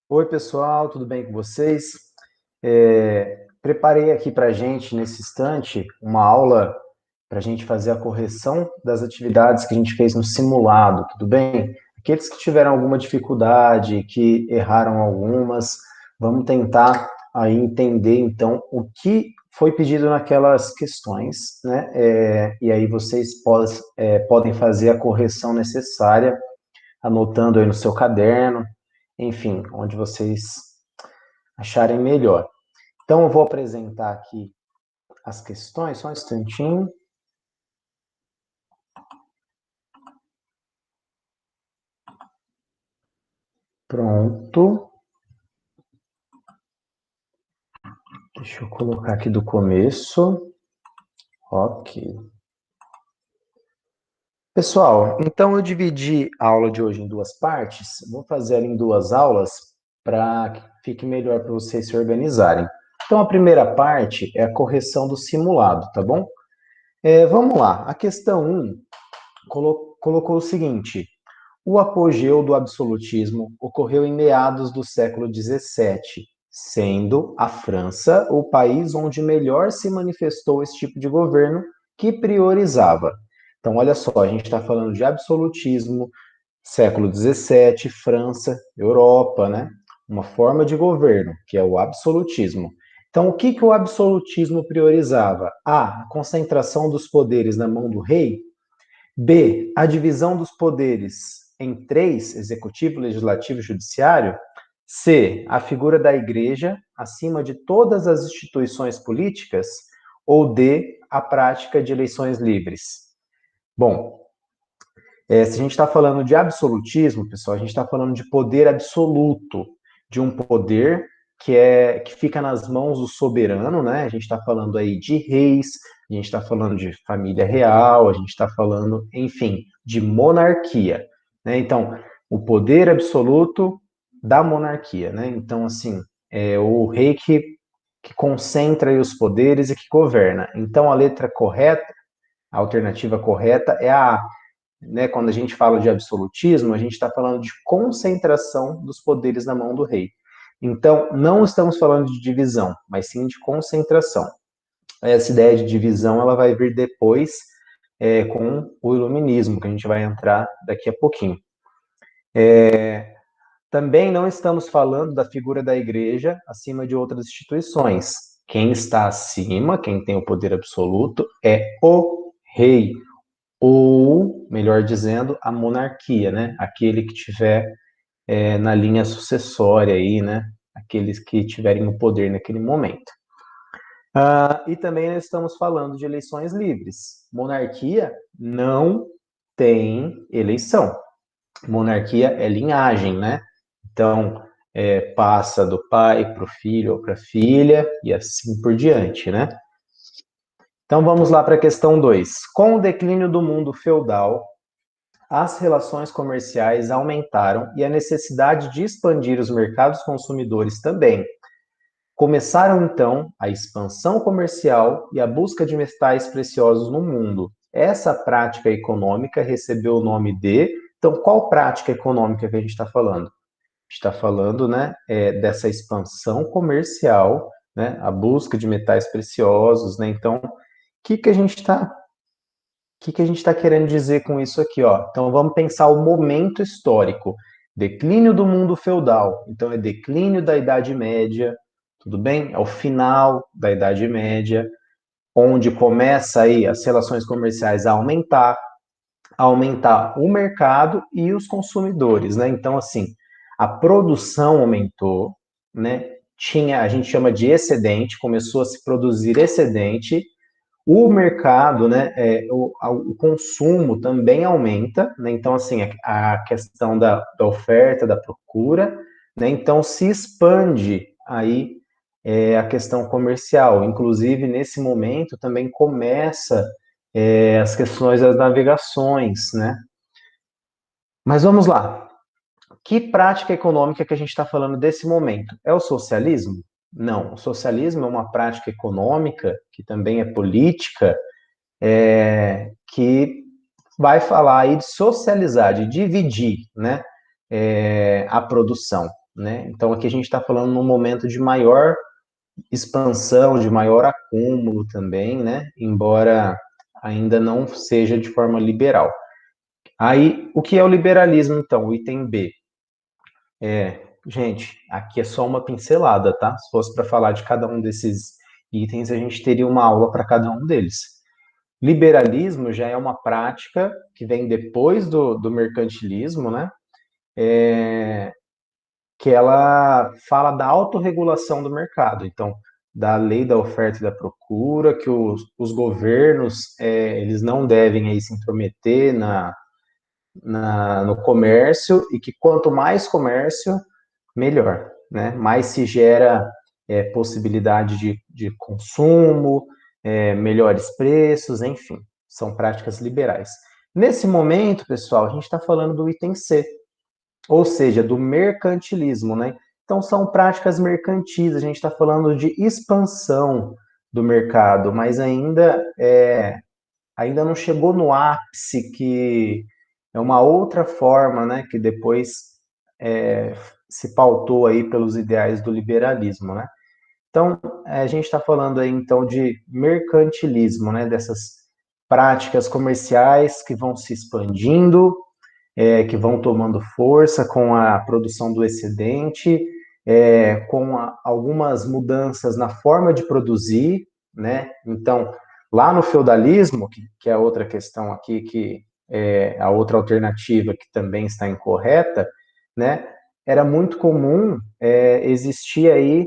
Oi, pessoal, tudo bem com vocês? Preparei aqui para a gente, nesse instante, uma aula para a gente fazer a correção das atividades que a gente fez no simulado, tudo bem? Aqueles que tiveram alguma dificuldade, que erraram algumas, vamos tentar aí entender, então, o que foi pedido naquelas questões, né? E aí vocês podem fazer a correção necessária, anotando aí no seu caderno, enfim, onde vocês acharem melhor. Então, eu vou apresentar aqui as questões, só um instantinho. Pronto. Deixa eu colocar aqui do começo. Ok. Pessoal, então eu dividi a aula de hoje em duas partes. Vou fazer ela em duas aulas para que fique melhor para vocês se organizarem. Então, a primeira parte é a correção do simulado, tá bom? Vamos lá. A questão 1 colocou o seguinte: o apogeu do absolutismo ocorreu em meados do século XVII, sendo a França o país onde melhor se manifestou esse tipo de governo que priorizava. Então, olha só, a gente está falando de absolutismo, século XVII, França, Europa, né? Uma forma de governo, que é o absolutismo. Então, o que, que o absolutismo priorizava? A. A concentração dos poderes na mão do rei. B. A divisão dos poderes em três: executivo, legislativo e judiciário. C. A figura da igreja acima de todas as instituições políticas. Ou D. A prática de eleições livres. Bom, se a gente está falando de absolutismo, pessoal, a gente está falando de poder absoluto, de um poder que fica nas mãos do soberano, né? A gente está falando aí de reis, a gente está falando de família real, a gente está falando, enfim, de monarquia, né? Então, o poder absoluto da monarquia, né? Então, assim, é o rei que concentra aí os poderes e que governa. Então, a letra correta, a alternativa correta é a A, né? Quando a gente fala de absolutismo, a gente está falando de concentração dos poderes na mão do rei. Então, não estamos falando de divisão, mas sim de concentração. Essa ideia de divisão ela vai vir depois com o iluminismo, que a gente vai entrar daqui a pouquinho. Também não estamos falando da figura da igreja acima de outras instituições. Quem está acima, quem tem o poder absoluto, é o rei, ou, melhor dizendo, a monarquia, né? Aquele que tiver na linha sucessória aí, né? Aqueles que tiverem o poder naquele momento. E também nós estamos falando de eleições livres. Monarquia não tem eleição. Monarquia é linhagem, né? Então, passa do pai para o filho ou para a filha e assim por diante, né? Então vamos lá para a questão 2. Com o declínio do mundo feudal, as relações comerciais aumentaram e a necessidade de expandir os mercados consumidores também. Começaram então a expansão comercial e a busca de metais preciosos no mundo. Essa prática econômica recebeu o nome de. Então, qual prática econômica que a gente está falando? A gente está falando, né, dessa expansão comercial, né, a busca de metais preciosos, né? Então, que a gente está que a gente está querendo dizer com isso aqui, ó? Então vamos pensar o momento histórico. Declínio do mundo feudal. Então é declínio da Idade Média, tudo bem? É o final da Idade Média, onde começa aí as relações comerciais a aumentar o mercado e os consumidores, né? Então assim, a produção aumentou, né? A gente chama de excedente, começou a se produzir excedente, o mercado, né, o consumo também aumenta, né, então, assim, a questão da oferta, da procura, né, então se expande aí a questão comercial, inclusive nesse momento também começa as questões das navegações, né. Mas vamos lá, que prática econômica que a gente está falando desse momento? É o socialismo? Não, o socialismo é uma prática econômica que também é política, que vai falar aí de socializar, de dividir, né, a produção. né? Então aqui a gente está falando num momento de maior expansão, de maior acúmulo também, né? Embora ainda não seja de forma liberal. Aí, o que é o liberalismo, então? O item B. Gente, aqui é só uma pincelada, tá? Se fosse para falar de cada um desses itens, a gente teria uma aula para cada um deles. Liberalismo já é uma prática que vem depois do mercantilismo, né? Que ela fala da autorregulação do mercado. Então, da lei da oferta e da procura, que os governos eles não devem aí se intrometer no comércio e que quanto mais comércio, melhor, né? Mais se gera possibilidade de consumo, melhores preços, enfim, são práticas liberais. Nesse momento, pessoal, a gente está falando do item C, ou seja, do mercantilismo, né? Então, são práticas mercantis, a gente está falando de expansão do mercado, mas ainda não chegou no ápice, que é uma outra forma, né, que depois se pautou aí pelos ideais do liberalismo, né? Então, a gente está falando aí, então, de mercantilismo, né, dessas práticas comerciais que vão se expandindo, que vão tomando força com a produção do excedente, algumas mudanças na forma de produzir, né? Então, lá no feudalismo, que é a outra questão aqui, que é a outra alternativa que também está incorreta, né? Era muito comum existir aí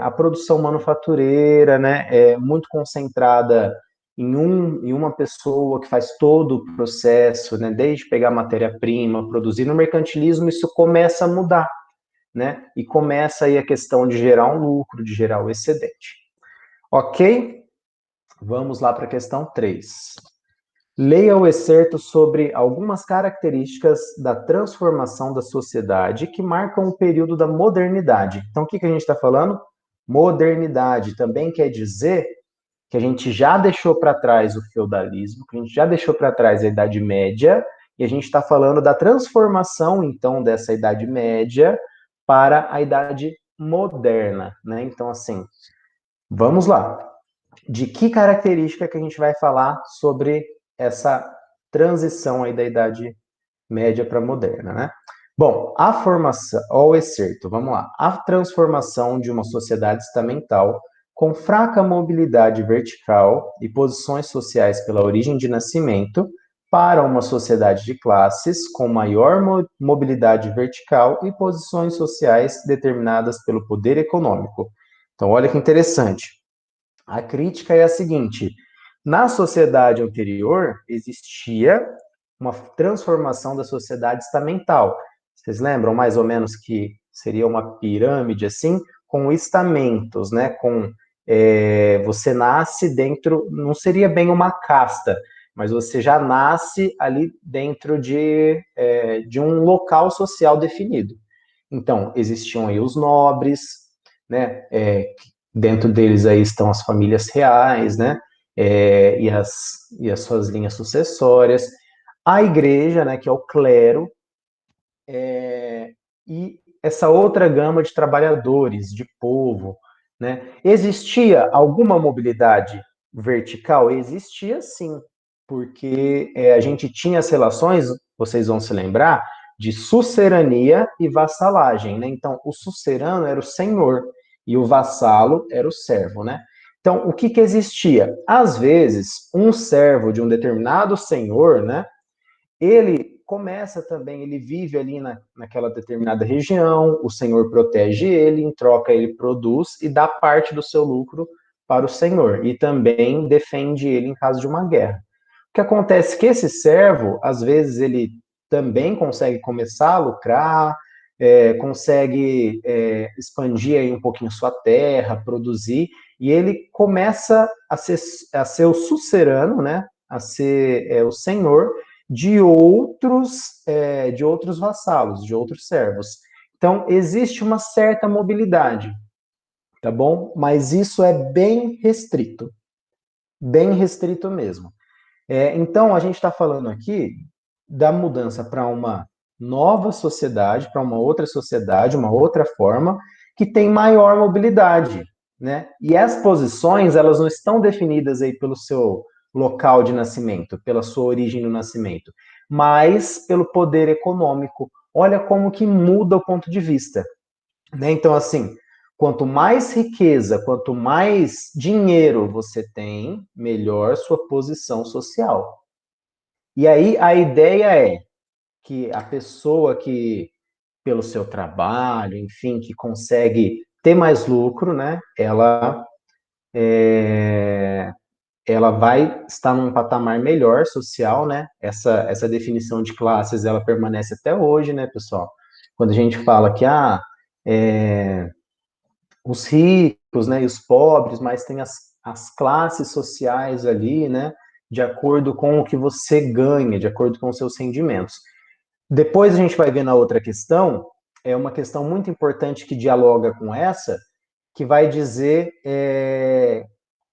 a produção manufatureira, né? Muito concentrada em uma pessoa que faz todo o processo, né, desde pegar matéria-prima, produzir. No mercantilismo isso começa a mudar, né, e começa aí a questão de gerar um lucro, de gerar o excedente. Ok? Vamos lá para a questão 3. Leia o excerto sobre algumas características da transformação da sociedade que marcam o período da modernidade. Então, o que a gente está falando? Modernidade também quer dizer que a gente já deixou para trás o feudalismo, que a gente já deixou para trás a Idade Média, e a gente está falando da transformação, então, dessa Idade Média para a Idade Moderna, né? Então, assim, vamos lá. De que característica que a gente vai falar sobre essa transição aí da Idade Média para Moderna, né? Bom, a formação, ó, o excerto, vamos lá. A transformação de uma sociedade estamental com fraca mobilidade vertical e posições sociais pela origem de nascimento para uma sociedade de classes com maior mobilidade vertical e posições sociais determinadas pelo poder econômico. Então, olha que interessante. A crítica é a seguinte: na sociedade anterior existia uma transformação da sociedade estamental. Vocês lembram mais ou menos que seria uma pirâmide assim, com estamentos, né? Você nasce dentro, não seria bem uma casta, mas você já nasce ali dentro de um local social definido. Então, existiam aí os nobres, né? Dentro deles aí estão as famílias reais, né? E as suas linhas sucessórias. A igreja, né, que é o clero, e essa outra gama de trabalhadores, de povo, né? Existia alguma mobilidade vertical? Existia sim, porque a gente tinha as relações, vocês vão se lembrar, de sucerania e vassalagem, né? Então, o sucerano era o senhor e o vassalo era o servo, né? Então, o que existia? Às vezes, um servo de um determinado senhor, né? Ele começa também, ele vive ali naquela determinada região, o senhor protege ele, em troca ele produz e dá parte do seu lucro para o senhor, e também defende ele em caso de uma guerra. O que acontece é que esse servo, às vezes, ele também consegue começar a lucrar, consegue expandir aí um pouquinho sua terra, produzir, e ele começa a ser o sucerano, né? A ser o senhor de outros vassalos, de outros servos. Então, existe uma certa mobilidade, tá bom? Mas isso é bem restrito mesmo. Então, a gente está falando aqui da mudança para uma nova sociedade, para uma outra sociedade, uma outra forma, que tem maior mobilidade, né? E as posições, elas não estão definidas aí pelo seu local de nascimento, pela sua origem no nascimento, mas pelo poder econômico. Olha como que muda o ponto de vista, né? Então, assim, quanto mais riqueza, quanto mais dinheiro você tem, melhor sua posição social. E aí a ideia é que a pessoa que, pelo seu trabalho, enfim, que consegue ter mais lucro, né? Ela vai estar num patamar melhor social, né? Essa definição de classes, ela permanece até hoje, né, pessoal? Quando a gente fala que, os ricos, né, e os pobres, mas tem as classes sociais ali, né, de acordo com o que você ganha, de acordo com os seus rendimentos. Depois a gente vai ver na outra questão, é uma questão muito importante que dialoga com essa, que vai dizer,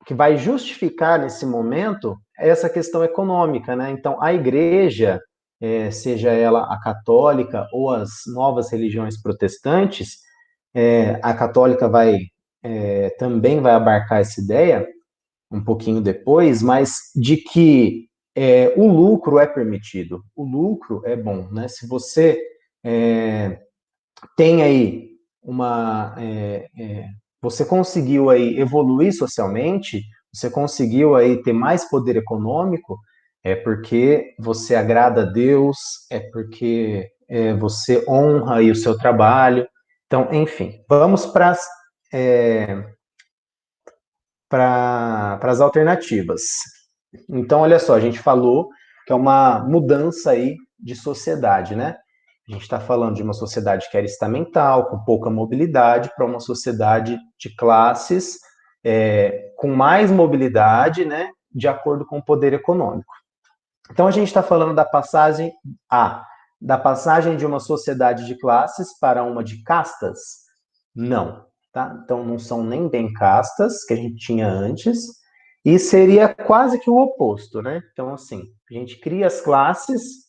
que vai justificar nesse momento essa questão econômica, né? Então, a igreja, seja ela a católica ou as novas religiões protestantes, a católica também vai abarcar essa ideia um pouquinho depois, mas de que o lucro é permitido, o lucro é bom, né? Se você tem aí você conseguiu aí evoluir socialmente, você conseguiu aí ter mais poder econômico, é porque você agrada a Deus, é porque você honra aí o seu trabalho. Então, enfim, vamos para as alternativas. Então, olha só, a gente falou que é uma mudança aí de sociedade, né? A gente está falando de uma sociedade que era estamental, com pouca mobilidade, para uma sociedade de classes com mais mobilidade, né? De acordo com o poder econômico. Então, a gente está falando da passagem de uma sociedade de classes para uma de castas? Não, tá? Então, não são nem bem castas, que a gente tinha antes, e seria quase que o oposto, né? Então, assim, a gente cria as classes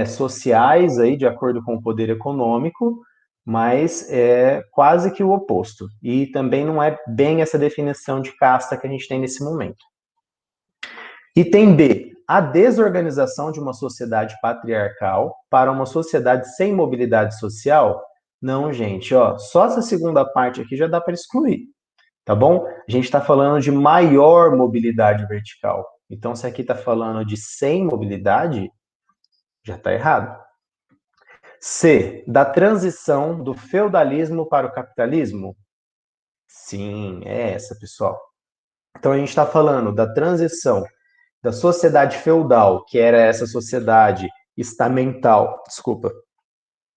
sociais aí, de acordo com o poder econômico, mas é quase que o oposto. E também não é bem essa definição de casta que a gente tem nesse momento. Item B, a desorganização de uma sociedade patriarcal para uma sociedade sem mobilidade social? Não, gente, ó, só essa segunda parte aqui já dá para excluir, tá bom? A gente está falando de maior mobilidade vertical. Então, se aqui está falando de sem mobilidade, já está errado. C, da transição do feudalismo para o capitalismo? Sim, é essa, pessoal. Então, a gente está falando da transição da sociedade feudal, que era essa sociedade estamental,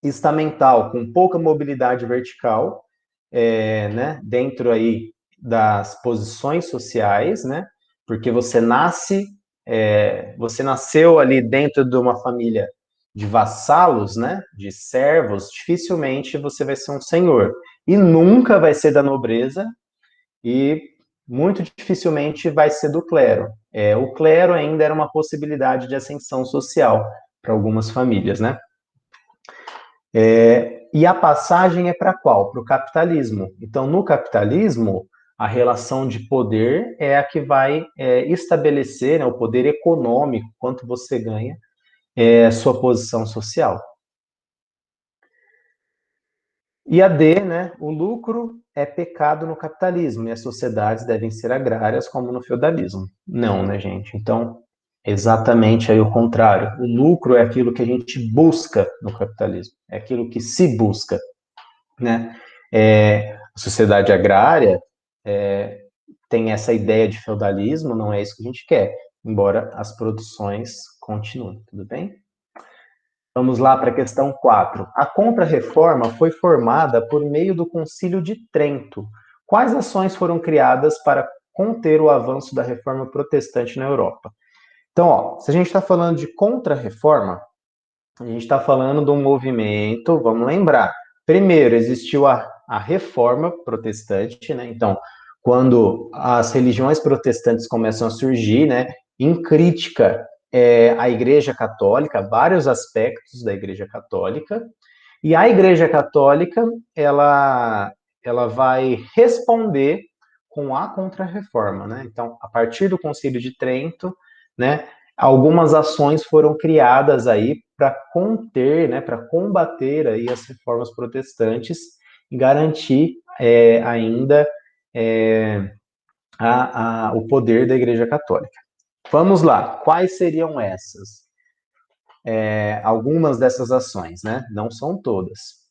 estamental, com pouca mobilidade vertical, né, dentro aí das posições sociais, né, porque você nasceu ali dentro de uma família de vassalos, né, de servos, dificilmente você vai ser um senhor, e nunca vai ser da nobreza, e muito dificilmente vai ser do clero. O clero ainda era uma possibilidade de ascensão social para algumas famílias, né? E a passagem é para qual? Para o capitalismo. Então, no capitalismo, a relação de poder é a que vai estabelecer, né, o poder econômico, quanto você ganha, sua posição social. E a D, né? O lucro é pecado no capitalismo e as sociedades devem ser agrárias como no feudalismo. Não, né, gente? Então, exatamente aí o contrário. O lucro é aquilo que a gente busca no capitalismo, é aquilo que se busca, né? A sociedade agrária tem essa ideia de feudalismo, não é isso que a gente quer, embora as produções continuem, tudo bem? Vamos lá para a questão 4. A Contra-Reforma foi formada por meio do Concílio de Trento. Quais ações foram criadas para conter o avanço da reforma protestante na Europa? Então, ó, se a gente está falando de Contra-Reforma, a gente está falando de um movimento, vamos lembrar. Primeiro, existiu a Reforma Protestante, né? Então, quando as religiões protestantes começam a surgir, né, em crítica a Igreja Católica, vários aspectos da Igreja Católica, e a Igreja Católica, ela vai responder com a Contra-Reforma, né? Então, a partir do Concílio de Trento, né, algumas ações foram criadas aí para conter, né, para combater aí as reformas protestantes e garantir ainda o poder da Igreja Católica. Vamos lá, quais seriam essas? Algumas dessas ações, né? Não são todas.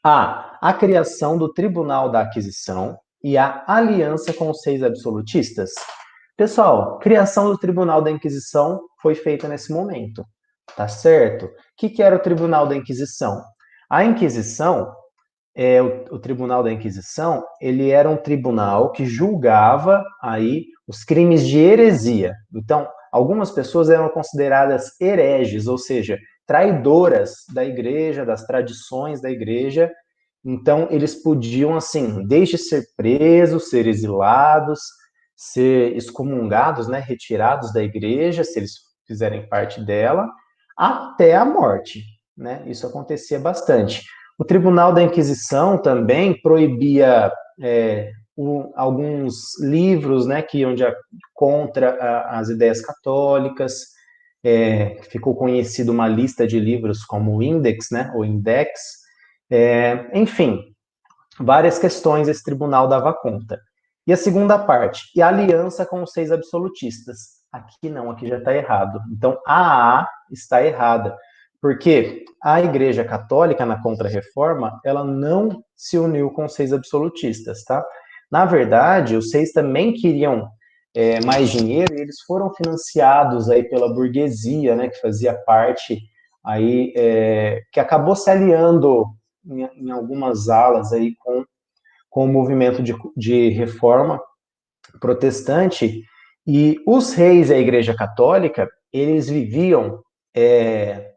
A criação do Tribunal da Aquisição e a aliança com os seis absolutistas. Pessoal, criação do Tribunal da Inquisição foi feita nesse momento, tá certo? O que era o Tribunal da Inquisição? A Inquisição, o Tribunal da Inquisição, ele era um tribunal que julgava aí os crimes de heresia. Então, algumas pessoas eram consideradas hereges, ou seja, traidoras da igreja, das tradições da igreja. Então, eles podiam, assim, desde ser presos, ser exilados, ser excomungados, né, retirados da igreja, se eles fizerem parte dela, até a morte, né? Isso acontecia bastante. O Tribunal da Inquisição também proibia alguns livros, né, que iam contra as ideias católicas. Ficou conhecido uma lista de livros como o Index, né, ou Index. Enfim, várias questões esse tribunal dava conta. E a segunda parte, e a aliança com os seis absolutistas. Aqui não, aqui já está errado. Então, a está errada, porque a Igreja Católica, na Contra-Reforma, ela não se uniu com os seis absolutistas, tá? Na verdade, os seis também queriam mais dinheiro e eles foram financiados aí pela burguesia, né, que fazia parte aí, que acabou se aliando em algumas alas aí com o movimento de reforma protestante, e os reis da Igreja Católica, eles viviam,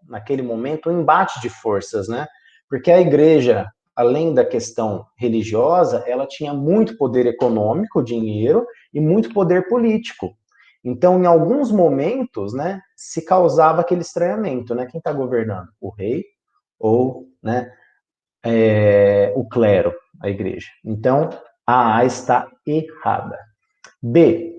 naquele momento, um embate de forças, né? Porque a Igreja, além da questão religiosa, ela tinha muito poder econômico, dinheiro, e muito poder político. Então, em alguns momentos, né, se causava aquele estranhamento, né? Quem está governando? O rei ou, né, o clero, a igreja. Então, a está errada. B.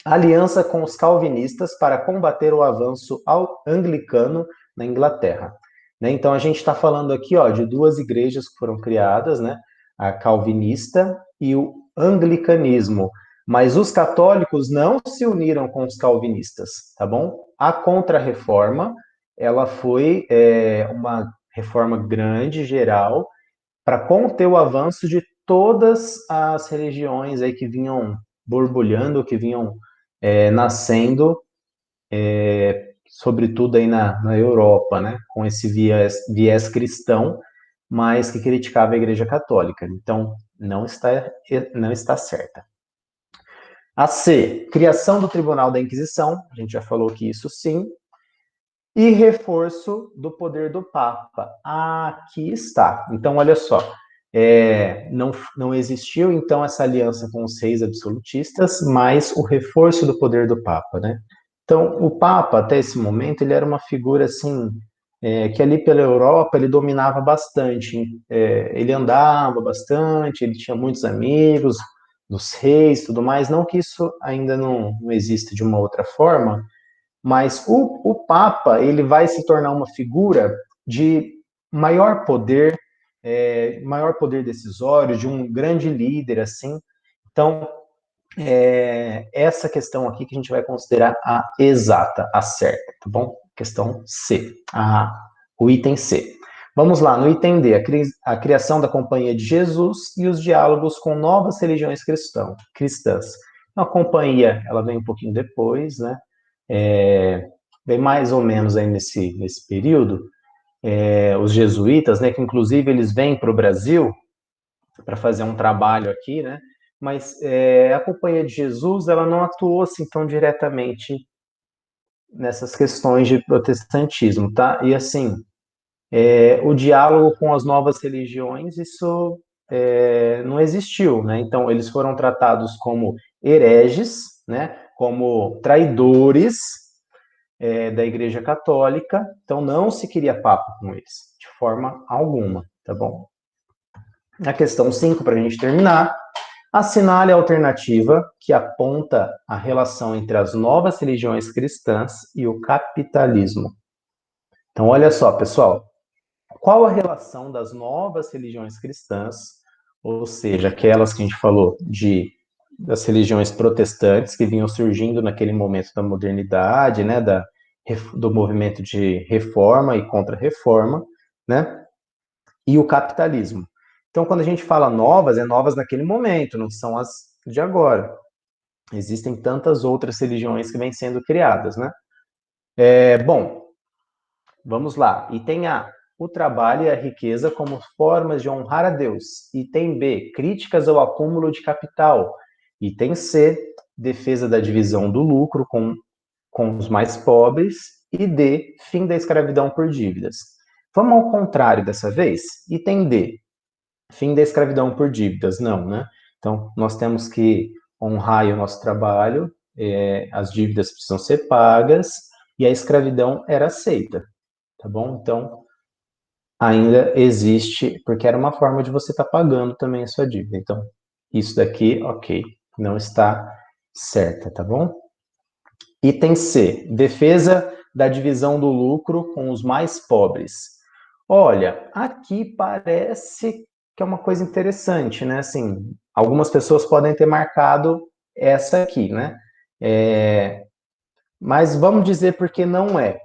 Aliança com os calvinistas para combater o avanço anglicano na Inglaterra. Né? Então, a gente está falando aqui de duas igrejas que foram criadas, né? A calvinista e o anglicanismo. Mas os católicos não se uniram com os calvinistas, tá bom? A Contra-Reforma, ela foi uma reforma grande, geral, para conter o avanço de todas as religiões aí que vinham borbulhando, que vinham nascendo, sobretudo aí na Europa, né, com esse viés cristão, mas que criticava a Igreja Católica. Então, não está certa. A C, criação do Tribunal da Inquisição, a gente já falou que isso sim, e reforço do poder do Papa. Aqui está. Então, olha só, não existiu, então, essa aliança com os reis absolutistas, mas o reforço do poder do Papa, né? Então, o Papa, até esse momento, ele era uma figura, assim, que ali pela Europa ele dominava bastante. Ele andava bastante, ele tinha muitos amigos, dos reis, tudo mais. Não que isso ainda não exista de uma outra forma, mas o Papa, ele vai se tornar uma figura de maior poder decisório, de um grande líder, assim. Então, essa questão aqui que a gente vai considerar a exata, a certa, tá bom? Questão C, o item C. Vamos lá, no item D, a criação da Companhia de Jesus e os diálogos com novas religiões cristãs. Então, a companhia, ela vem um pouquinho depois, né? Bem mais ou menos aí nesse período, os jesuítas, né, que inclusive eles vêm para o Brasil para fazer um trabalho aqui, né, mas a Companhia de Jesus, ela não atuou assim tão diretamente nessas questões de protestantismo, tá? E assim, o diálogo com as novas religiões, isso não existiu, né? Então, eles foram tratados como hereges, né, como traidores, da Igreja Católica, então não se queria papo com eles, de forma alguma, tá bom? A questão 5, para a gente terminar, assinale a alternativa que aponta a relação entre as novas religiões cristãs e o capitalismo. Então, olha só, pessoal, qual a relação das novas religiões cristãs, ou seja, aquelas que a gente falou das religiões protestantes que vinham surgindo naquele momento da modernidade, né, do movimento de reforma e contra-reforma, né, e o capitalismo. Então, quando a gente fala novas, é novas naquele momento, não são as de agora. Existem tantas outras religiões que vêm sendo criadas, né? Bom, vamos lá. Item A. O trabalho e a riqueza como formas de honrar a Deus. Item B. Críticas ao acúmulo de capital. Item C. Defesa da divisão do lucro com os mais pobres. E D. Fim da escravidão por dívidas. Vamos ao contrário dessa vez? Item D. Fim da escravidão por dívidas. Não, né? Então, nós temos que honrar o nosso trabalho, as dívidas precisam ser pagas e a escravidão era aceita, tá bom? Então, ainda existe, porque era uma forma de você estar pagando também a sua dívida. Então, isso daqui, ok, não está certa, tá bom? Item C, defesa da divisão do lucro com os mais pobres. Olha, aqui parece que é uma coisa interessante, né? Assim, algumas pessoas podem ter marcado essa aqui, né? Mas vamos dizer porque não é.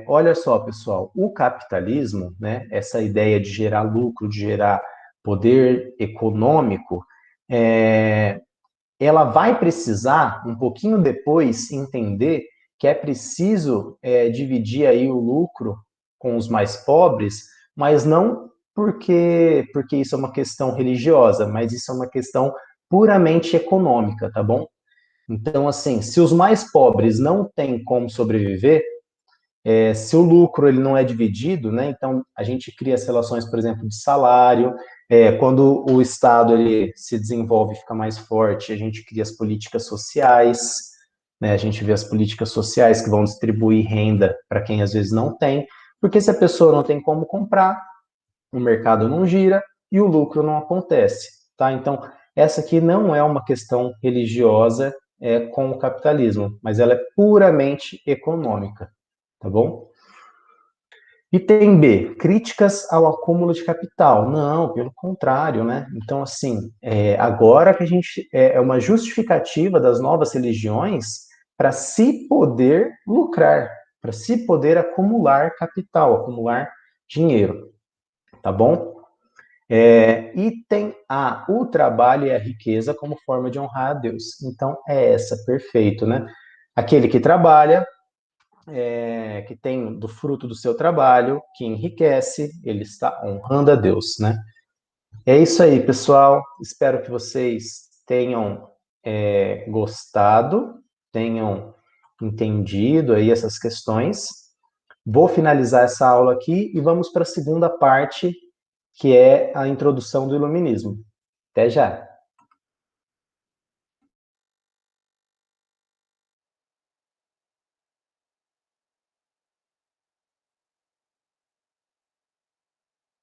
Olha só, pessoal, o capitalismo, né, essa ideia de gerar lucro, de gerar poder econômico, ela vai precisar, um pouquinho depois, entender que é preciso dividir aí o lucro com os mais pobres, mas não porque isso é uma questão religiosa, mas isso é uma questão puramente econômica, tá bom? Então, assim, se os mais pobres não têm como sobreviver, se o lucro ele não é dividido, né, então a gente cria as relações, por exemplo, de salário, quando o Estado ele se desenvolve e fica mais forte, a gente cria as políticas sociais, né, a gente vê as políticas sociais que vão distribuir renda para quem às vezes não tem, porque se a pessoa não tem como comprar, o mercado não gira e o lucro não acontece, tá? Então, essa aqui não é uma questão religiosa com o capitalismo, mas ela é puramente econômica, tá bom? Item B, críticas ao acúmulo de capital. Não, pelo contrário, né? Então, assim, agora que a gente é uma justificativa das novas religiões para se poder lucrar, para se poder acumular capital, acumular dinheiro, tá bom? Item A, o trabalho e a riqueza como forma de honrar a Deus. Então, é essa, perfeito, né? Aquele que trabalha que tem do fruto do seu trabalho, que enriquece, ele está honrando a Deus, né? É isso aí, pessoal. Espero que vocês tenham gostado, tenham entendido aí essas questões. Vou finalizar essa aula aqui e vamos para a segunda parte, que é a introdução do iluminismo. Até já!